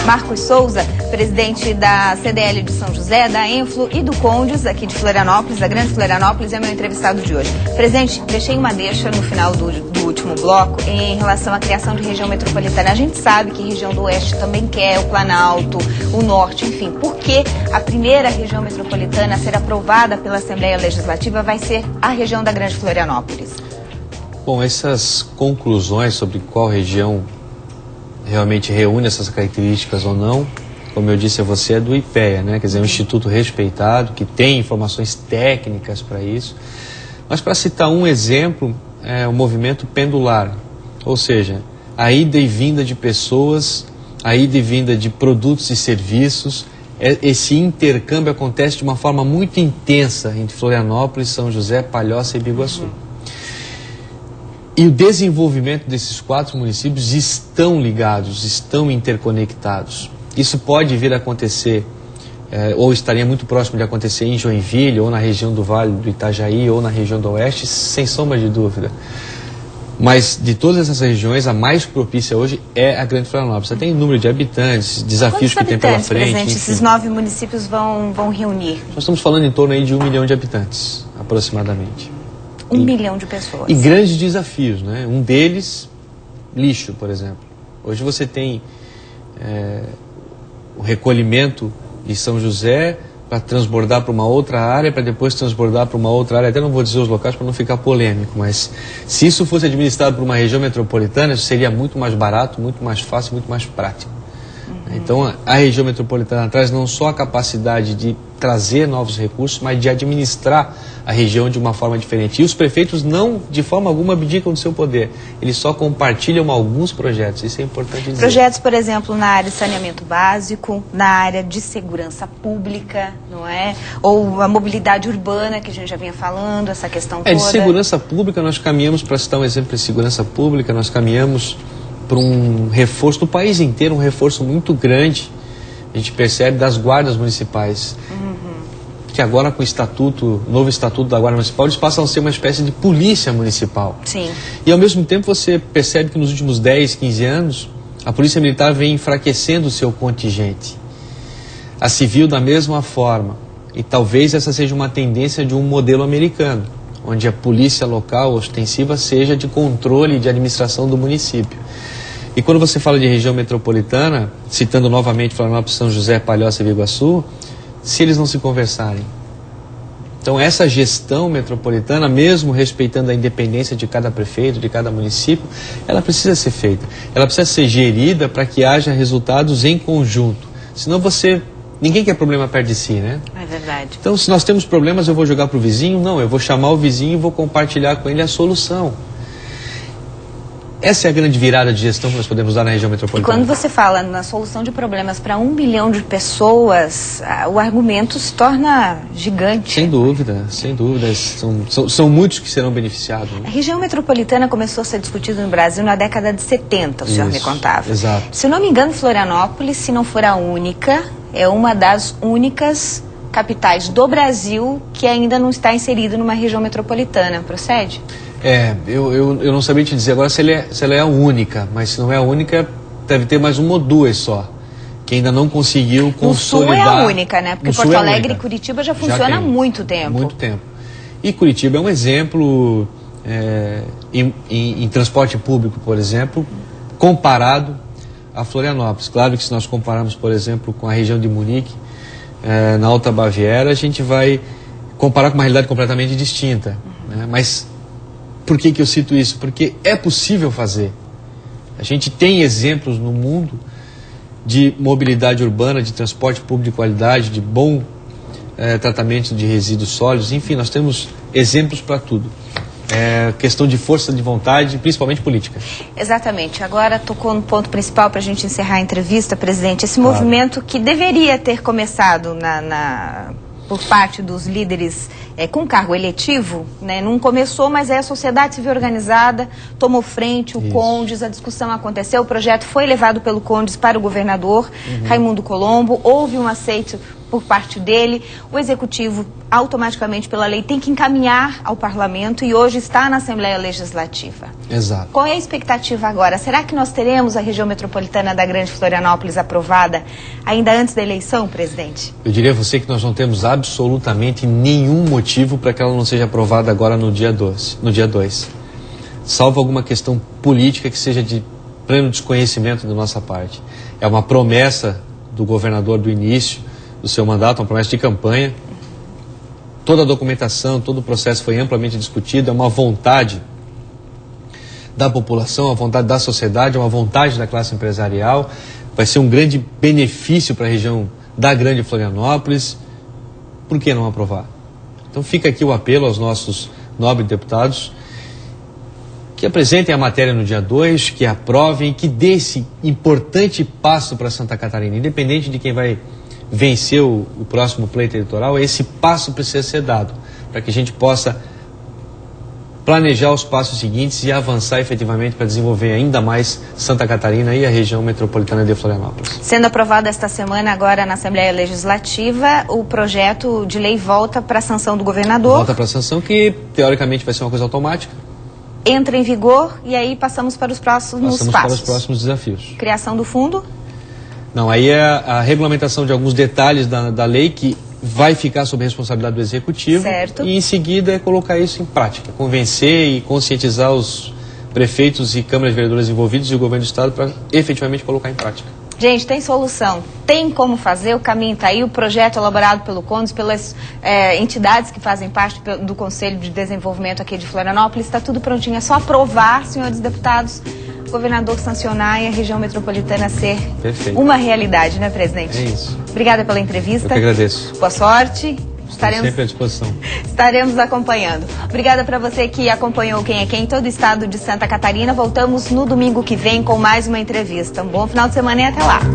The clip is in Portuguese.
Marcos Souza, presidente da CDL de São José, da Enflo e do Condes, aqui de Florianópolis, da Grande Florianópolis, é meu entrevistado de hoje. Presidente, deixei uma deixa no final do último bloco em relação à criação de região metropolitana. A gente sabe que a região do Oeste também quer, o Planalto, o Norte, enfim. Por que a primeira região metropolitana a ser aprovada pela Assembleia Legislativa vai ser a região da Grande Florianópolis? Bom, essas conclusões sobre qual região realmente reúne essas características ou não, como eu disse a você, é do IPEA, né? Quer dizer, é um instituto respeitado, que tem informações técnicas para isso. Mas, para citar um exemplo, é o movimento pendular, ou seja, a ida e vinda de pessoas, a ida e vinda de produtos e serviços. Esse intercâmbio acontece de uma forma muito intensa entre Florianópolis, São José, Palhoça e Biguaçu. E o desenvolvimento desses 4 municípios estão ligados, estão interconectados. Isso pode vir a acontecer, ou estaria muito próximo de acontecer em Joinville, ou na região do Vale do Itajaí, ou na região do Oeste, sem sombra de dúvida. Mas de todas essas regiões, a mais propícia hoje é a Grande Florianópolis. Você tem número de habitantes, desafios que tem pela frente. Presidente, esses 9 municípios vão reunir? Nós estamos falando em torno aí de 1 milhão de habitantes, aproximadamente. 1 milhão de pessoas. E grandes desafios, né? Um deles, lixo, por exemplo. Hoje você tem o recolhimento de São José para transbordar para uma outra área, para depois transbordar para uma outra área. Até não vou dizer os locais para não ficar polêmico, mas se isso fosse administrado por uma região metropolitana, isso seria muito mais barato, muito mais fácil, muito mais prático. Então, a região metropolitana traz não só a capacidade de trazer novos recursos, mas de administrar a região de uma forma diferente. E os prefeitos não, de forma alguma, abdicam do seu poder. Eles só compartilham alguns projetos, isso é importante dizer. Projetos, por exemplo, na área de saneamento básico, na área de segurança pública, não é? Ou a mobilidade urbana, que a gente já vinha falando, essa questão toda. De segurança pública, nós caminhamos, para citar um exemplo de segurança pública, nós caminhamos para um reforço, no país inteiro, um reforço muito grande, a gente percebe, das guardas municipais. Que agora com o novo estatuto da Guarda Municipal, eles passam a ser uma espécie de polícia municipal. Sim. E ao mesmo tempo você percebe que nos últimos 10, 15 anos, a Polícia Militar vem enfraquecendo o seu contingente. A Civil da mesma forma. E talvez essa seja uma tendência de um modelo americano, onde a polícia local ostensiva seja de controle e de administração do município. E quando você fala de região metropolitana, citando novamente Florianópolis, São José, Palhoça e Biguaçu, se eles não se conversarem. Então essa gestão metropolitana, mesmo respeitando a independência de cada prefeito, de cada município, ela precisa ser feita. Ela precisa ser gerida para que haja resultados em conjunto. Senão ninguém quer problema perto de si, né? É verdade. Então, se nós temos problemas, eu vou jogar para o vizinho? Não, eu vou chamar o vizinho e vou compartilhar com ele a solução. Essa é a grande virada de gestão que nós podemos dar na região metropolitana. E quando você fala na solução de problemas para 1 milhão de pessoas, o argumento se torna gigante. Sem dúvida, sem dúvida. São muitos que serão beneficiados. Né? A região metropolitana começou a ser discutida no Brasil na década de 70, o senhor me contava. Exato. Se eu não me engano, Florianópolis, se não for a única, é uma das únicas capitais do Brasil que ainda não está inserido numa região metropolitana. Procede? Eu não sabia te dizer agora se ela é a única, mas se não é a única, deve ter mais uma ou duas só, que ainda não conseguiu consolidar. No Sul é a única, né? Porque Porto Alegre e Curitiba já funciona há muito tempo. Muito tempo. E Curitiba é um exemplo em transporte público, por exemplo, comparado a Florianópolis. Claro que se nós compararmos, por exemplo, com a região de Munique, na Alta Baviera, a gente vai comparar com uma realidade completamente distinta. Né? Mas por que eu cito isso? Porque é possível fazer. A gente tem exemplos no mundo de mobilidade urbana, de transporte público de qualidade, de bom tratamento de resíduos sólidos. Enfim, nós temos exemplos para tudo. Questão de força de vontade, principalmente política. Exatamente. Agora tocou no ponto principal para a gente encerrar a entrevista, presidente. Esse movimento que deveria ter começado por parte dos líderes com cargo eletivo, né? Não começou, mas a sociedade civil organizada tomou frente, o Condes, a discussão aconteceu, o projeto foi levado pelo Condes para o governador Raimundo Colombo, houve um aceite por parte dele, o Executivo, automaticamente pela lei, tem que encaminhar ao Parlamento e hoje está na Assembleia Legislativa. Exato. Qual é a expectativa agora? Será que nós teremos a região metropolitana da Grande Florianópolis aprovada ainda antes da eleição, presidente? Eu diria a você que nós não temos absolutamente nenhum motivo para que ela não seja aprovada agora no dia 2. Salvo alguma questão política que seja de pleno desconhecimento da nossa parte. É uma promessa do governador do início do seu mandato, uma promessa de campanha. Toda a documentação, todo o processo foi amplamente discutido, é uma vontade da população, uma vontade da sociedade, uma vontade da classe empresarial. Vai ser um grande benefício para a região da Grande Florianópolis. Por que não aprovar? Então fica aqui o apelo aos nossos nobres deputados que apresentem a matéria no dia 2, que aprovem, que dê esse importante passo para Santa Catarina, independente de quem vai vencer o próximo pleito eleitoral, esse passo precisa ser dado, para que a gente possa planejar os passos seguintes e avançar efetivamente para desenvolver ainda mais Santa Catarina e a região metropolitana de Florianópolis. Sendo aprovado esta semana agora na Assembleia Legislativa, o projeto de lei volta para a sanção do governador. Volta para a sanção, que teoricamente vai ser uma coisa automática. Entra em vigor e aí passamos para os próximos passos. Passamos para os próximos desafios. Criação do fundo? Não, aí é a regulamentação de alguns detalhes da lei que vai ficar sob responsabilidade do Executivo. Certo. E em seguida é colocar isso em prática, convencer e conscientizar os prefeitos e câmaras de vereadores envolvidos e o governo do estado para efetivamente colocar em prática. Gente, tem solução, tem como fazer, o caminho está aí, o projeto elaborado pelo CONDES, pelas entidades que fazem parte do Conselho de Desenvolvimento aqui de Florianópolis, está tudo prontinho, é só aprovar, senhores deputados, o governador sancionar e a região metropolitana ser uma realidade, né, presidente? É isso. Obrigada pela entrevista. Eu que agradeço. Boa sorte. Sempre à disposição. Estaremos acompanhando. Obrigada para você que acompanhou Quem é Quem, todo o estado de Santa Catarina. Voltamos no domingo que vem com mais uma entrevista. Um bom final de semana e até lá.